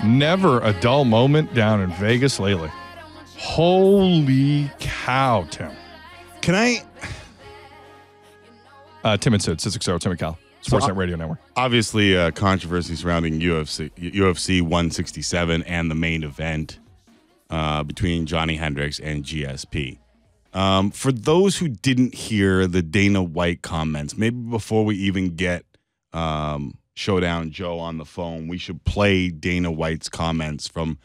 Never a dull moment down in Vegas lately. Holy cow, Tim. Can I? Tim and Sid, 660, Tim and Cal, Sportsnet Radio Network. Obviously, controversy surrounding UFC 167 and the main event between Johnny Hendricks and GSP. For those who didn't hear the Dana White comments, maybe before we even get Showdown Joe on the phone, we should play Dana White's comments from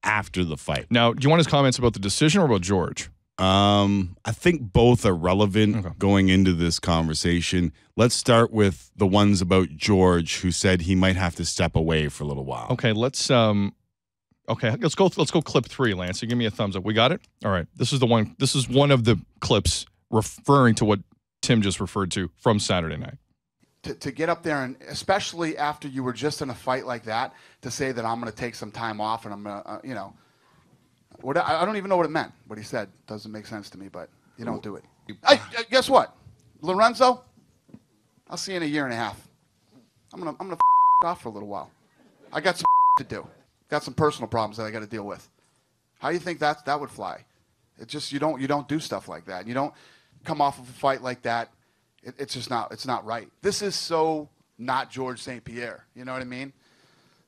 after the fight. Now, do you want his comments about the decision or about George? I think both are relevant going into this conversation. Let's start with the ones about George, who said he might have to step away for a little while. Okay, let's go clip 3, Lance. You give me a thumbs up. We got it? All right. This is the one. This is one of the clips referring to what Tim just referred to from Saturday night. To get up there, and especially after you were just in a fight like that, to say that I'm going to take some time off and I'm going to, I don't even know what it meant. What he said doesn't make sense to me, but you don't do it. Hey, guess what? Lorenzo, I'll see you in a year and a half. I'm gonna f off for a little while. I got some to do. Got some personal problems that I got to deal with. How do you think that would fly? It just you don't do stuff like that. You don't come off of a fight like that. It's just not right. This is so not Georges St-Pierre. You know what I mean?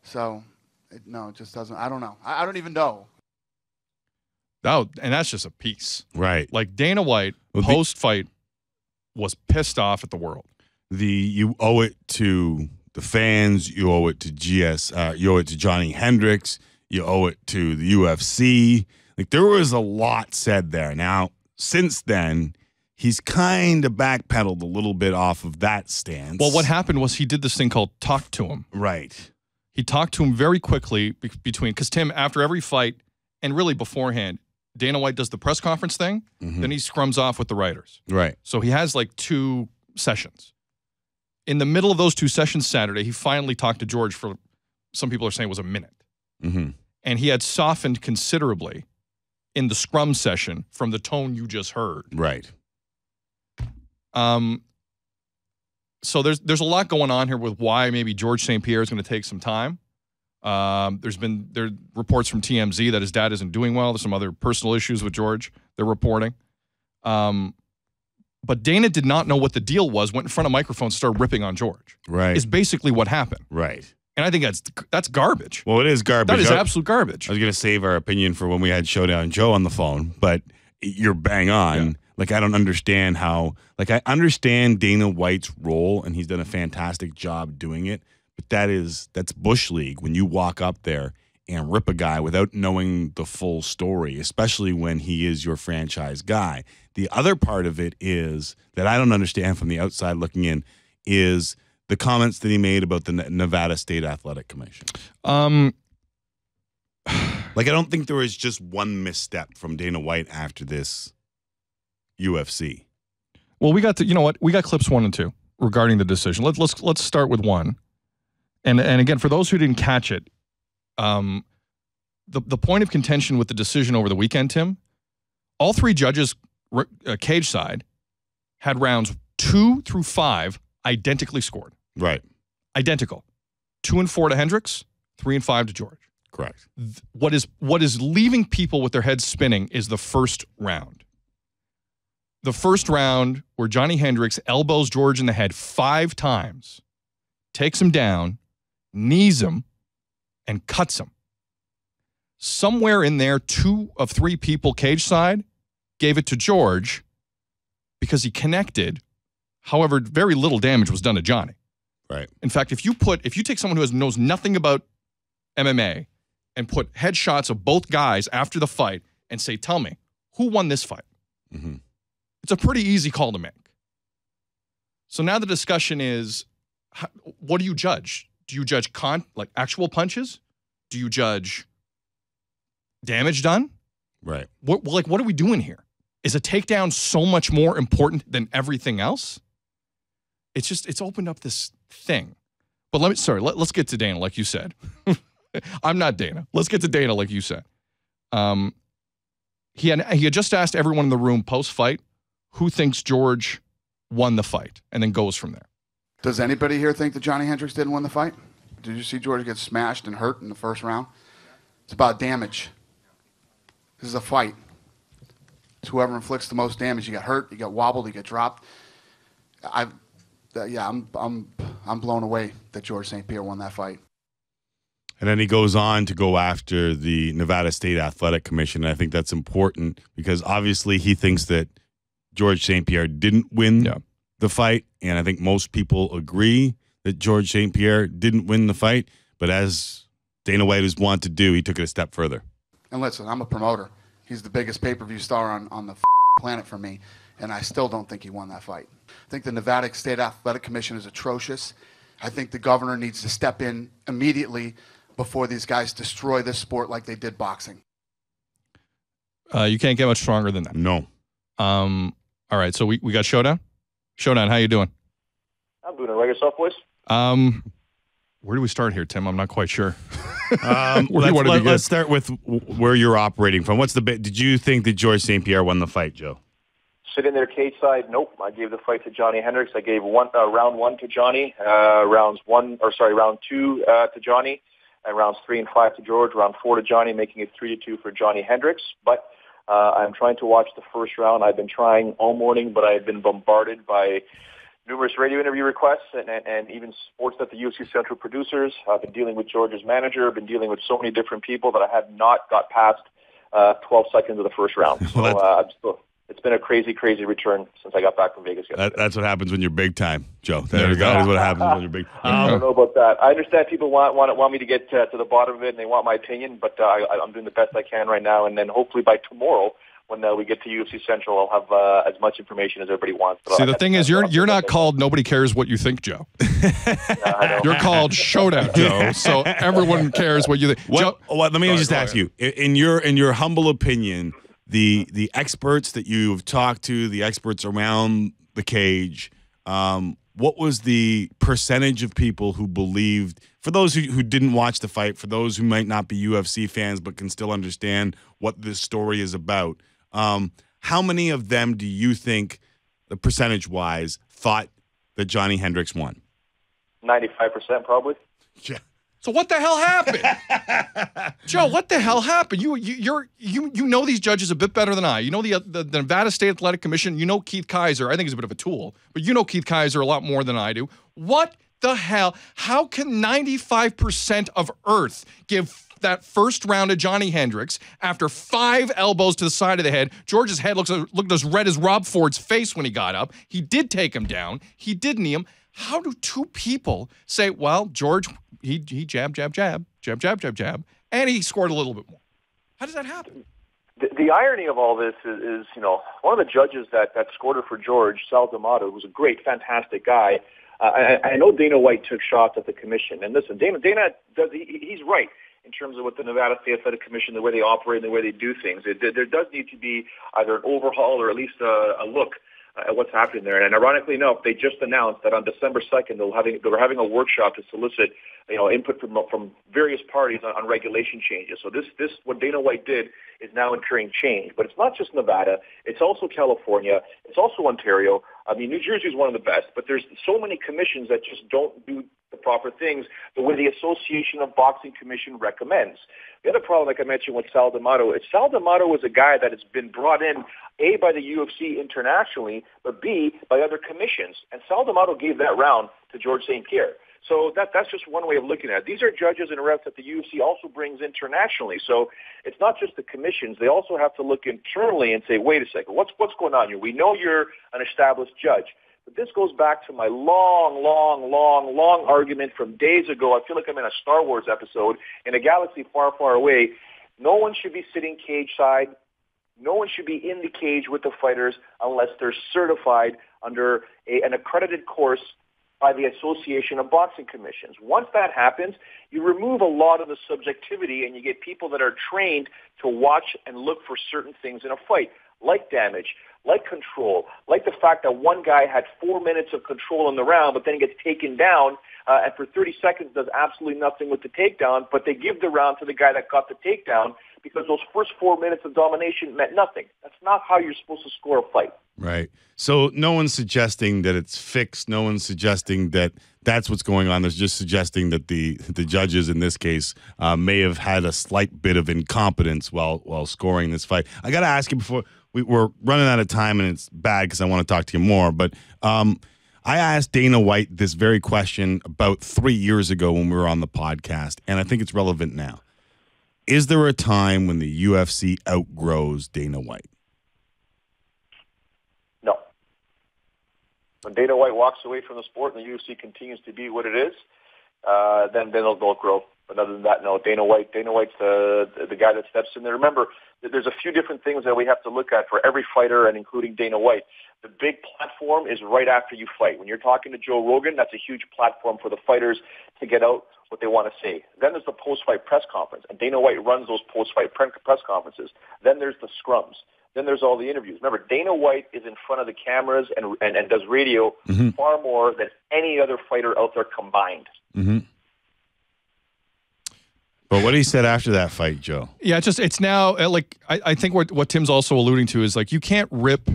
So it just doesn't. I don't know. I don't even know. Oh, and that's just a piece. Right. Like Dana White, post-fight, was pissed off at the world. You owe it to the fans. You owe it to you owe it to Johnny Hendricks. You owe it to the UFC. Like, there was a lot said there. Now, since then, he's kind of backpedaled a little bit off of that stance. Well, what happened was he did this thing called talk to him. Right. He talked to him very quickly because Tim, after every fight, and really beforehand, Dana White does the press conference thing, then he scrums off with the writers. Right. So he has like 2 sessions. In the middle of those 2 sessions Saturday, he finally talked to George for, some people are saying, was a minute. And he had softened considerably in the scrum session from the tone you just heard. Right. So there's a lot going on here with why maybe Georges St-Pierre is going to take some time. There reports from TMZ that his dad isn't doing well. There's some other personal issues with George they're reporting. But Dana did not know what the deal was, went in front of microphones, started ripping on George. Right. Is basically what happened. Right. And I think that's garbage. Well, it is garbage. That is absolute garbage. I was going to save our opinion for when we had Showdown Joe on the phone, but you're bang on. Yeah. Like, I don't understand how, like, I understand Dana White's role, and he's done a fantastic job doing it, but that's Bush League when you walk up there and rip a guy without knowing the full story, especially when he is your franchise guy. The other part of it is that I don't understand from the outside looking in is the comments that he made about the Nevada State Athletic Commission. Like, I don't think there was just one misstep from Dana White after this UFC. Well, we got clips 1 and 2 regarding the decision. Let's start with 1. And again, for those who didn't catch it, the point of contention with the decision over the weekend, Tim, all 3 judges cage side had rounds 2 through 5 identically scored. Right. Identical. 2 and 4 to Hendricks, 3 and 5 to George. Correct. What is leaving people with their heads spinning is the first round. The first round where Johnny Hendricks elbows George in the head 5 times, takes him down, knees him, and cuts him. Somewhere in there, 2 of 3 people cage side gave it to George because he connected. However, very little damage was done to Johnny. Right. In fact, if you take someone who knows nothing about MMA and put headshots of both guys after the fight and say, tell me, who won this fight? It's a pretty easy call to make. So now the discussion is, what do you judge? Do you judge actual punches? Do you judge damage done? Right. What are we doing here? Is a takedown so much more important than everything else? It's opened up this thing. But let's get to Dana, like you said. I'm not Dana. Let's get to Dana, like you said. He had just asked everyone in the room post-fight who thinks George won the fight, and then goes from there. Does anybody here think that Johnny Hendricks didn't win the fight? Did you see George get smashed and hurt in the first round? It's about damage. This is a fight. It's whoever inflicts the most damage. You get hurt, you get wobbled, you get dropped. I'm blown away that Georges St-Pierre won that fight. And then he goes on to go after the Nevada State Athletic Commission. And I think that's important because obviously he thinks that Georges St-Pierre didn't win the fight. And I think most people agree that Georges St-Pierre didn't win the fight. But as Dana White was wont to do, he took it a step further. And listen, I'm a promoter. He's the biggest pay-per-view star on the planet for me, and I still don't think he won that fight. I think the Nevada State Athletic Commission is atrocious. I think the governor needs to step in immediately before these guys destroy this sport like they did boxing. You can't get much stronger than that. No. All right, so we got Showdown. Showdown, how you doing? I'm doing it right. Yourself, boys? Where do we start here, Tim? I'm not quite sure. Let's start with where you're operating from. Did you think that Georges St-Pierre won the fight, Joe? Sitting there cage side, nope. I gave the fight to Johnny Hendricks. I gave round 1 to Johnny, round 2 to Johnny, and rounds 3 and 5 to George, round 4 to Johnny, making it 3-2 for Johnny Hendricks. But I'm trying to watch the first round. I've been trying all morning, but I've been bombarded by numerous radio interview requests and even sports that the UFC Central producers. I've been dealing with George's manager. I've been dealing with so many different people that I have not got past 12 seconds of the first round. So it's been a crazy, crazy return since I got back from Vegas yesterday. That's what happens when you're big time, Joe. That is always what happens when you're big. I don't know about that. I understand people want me to get to the bottom of it and they want my opinion, but I'm doing the best I can right now. And then hopefully by tomorrow, when we get to UFC Central, I'll have as much information as everybody wants. But see, the thing is, you're not called Nobody Cares What You Think, Joe. You're called Showdown Joe, so everyone cares what you think. Let me just ask you, in your humble opinion, the experts that you've talked to, the experts around the cage, what was the percentage of people who believed, for those who didn't watch the fight, for those who might not be UFC fans but can still understand what this story is about, how many of them do you think, percentage-wise, thought that Johnny Hendricks won? 95% probably. Yeah. So what the hell happened? Joe, what the hell happened? You know these judges a bit better than I. You know the Nevada State Athletic Commission. You know Keith Kaiser. I think he's a bit of a tool, but you know Keith Kaiser a lot more than I do. What the hell? How can 95% of Earth give that first round to Johnny Hendricks after 5 elbows to the side of the head? George's head looked as red as Rob Ford's face when he got up. He did take him down. He did knee him. How do two people say, well, George, he jab, and he scored a little bit more? How does that happen? The irony of all this is, one of the judges that scored it for George, Sal D'Amato, who's a great, fantastic guy. I know Dana White took shots at the commission. And listen, Dana does, he's right in terms of what the Nevada State Athletic Commission, the way they operate and the way they do things. There does need to be either an overhaul or at least a look at what's happening there. And ironically enough, they just announced that on December 2nd, they were having a workshop to solicit input from various parties on regulation changes. So this what Dana White did is now incurring change. But it's not just Nevada. It's also California. It's also Ontario. I mean, New Jersey is one of the best, but there's so many commissions that just don't do the proper things the way the Association of Boxing Commission recommends. The other problem, like I mentioned with Sal D'Amato, is Sal D'Amato is a guy that has been brought in, A, by the UFC internationally, but B, by other commissions. And Sal D'Amato gave that round to Georges St-Pierre. So that's just one way of looking at it. These are judges and refs that the UFC also brings internationally. So it's not just the commissions. They also have to look internally and say, wait a second, what's going on here? We know you're an established judge. But this goes back to my long argument from days ago. I feel like I'm in a Star Wars episode in a galaxy far, far away. No one should be sitting cage side. No one should be in the cage with the fighters unless they're certified under an accredited course by the Association of Boxing Commissions. Once that happens, you remove a lot of the subjectivity and you get people that are trained to watch and look for certain things in a fight, like damage, like control, like the fact that one guy had 4 minutes of control in the round, but then he gets taken down and for 30 seconds does absolutely nothing with the takedown, but they give the round to the guy that got the takedown because those first 4 minutes of domination meant nothing. That's not how you're supposed to score a fight. Right. So no one's suggesting that it's fixed. No one's suggesting that that's what's going on. There's just suggesting that the judges in this case may have had a slight bit of incompetence while scoring this fight. I got to ask you before we're running out of time, and it's bad because I want to talk to you more. But I asked Dana White this very question about 3 years ago when we were on the podcast, and I think it's relevant now. Is there a time when the UFC outgrows Dana White? No. When Dana White walks away from the sport and the UFC continues to be what it is, then they'll grow. But other than that, no. Dana White's the guy that steps in there. Remember, there's a few different things that we have to look at for every fighter, and including Dana White. The big platform is right after you fight. When you're talking to Joe Rogan, that's a huge platform for the fighters to get out what they want to say. Then there's the post-fight press conference, and Dana White runs those post-fight press conferences. Then there's the scrums. Then there's all the interviews. Remember, Dana White is in front of the cameras and does radio far more than any other fighter out there combined. Mm-hmm. But what he said after that fight, Joe. Yeah, it's now like I think what Tim's also alluding to is like you can't rip.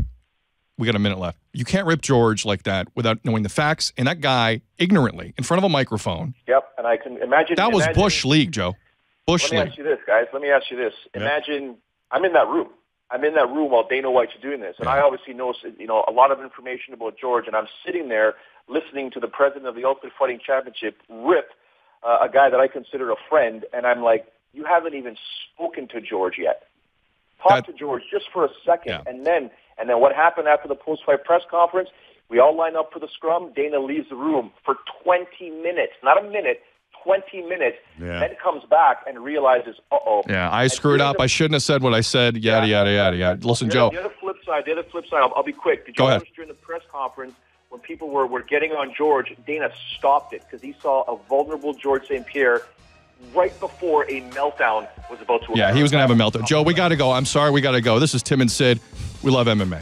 We got a minute left. You can't rip George like that without knowing the facts. And that guy ignorantly in front of a microphone. Yep, and I can imagine that was Bush League, Joe. Bush League. Let me ask you this, guys. Let me ask you this. Imagine I'm in that room. I'm in that room while Dana White's doing this, and I obviously know a lot of information about George, and I'm sitting there listening to the president of the Ultimate Fighting Championship rip a guy that I consider a friend, and I'm like, you haven't even spoken to George yet. Talk to George just for a second, and then what happened after the post-fight press conference? We all line up for the scrum. Dana leaves the room for 20 minutes, not a minute, 20 minutes, then comes back and realizes, yeah, I screwed up. I shouldn't have said what I said, yada, yada, yada, yada. Listen, Joe. The other flip side, I'll be quick. Did you notice during the press conference when people were getting on George, Dana stopped it because he saw a vulnerable Georges St-Pierre right before a meltdown was about to occur. Yeah, he was going to have a meltdown. Joe, we got to go. I'm sorry, we got to go. This is Tim and Sid. We love MMA.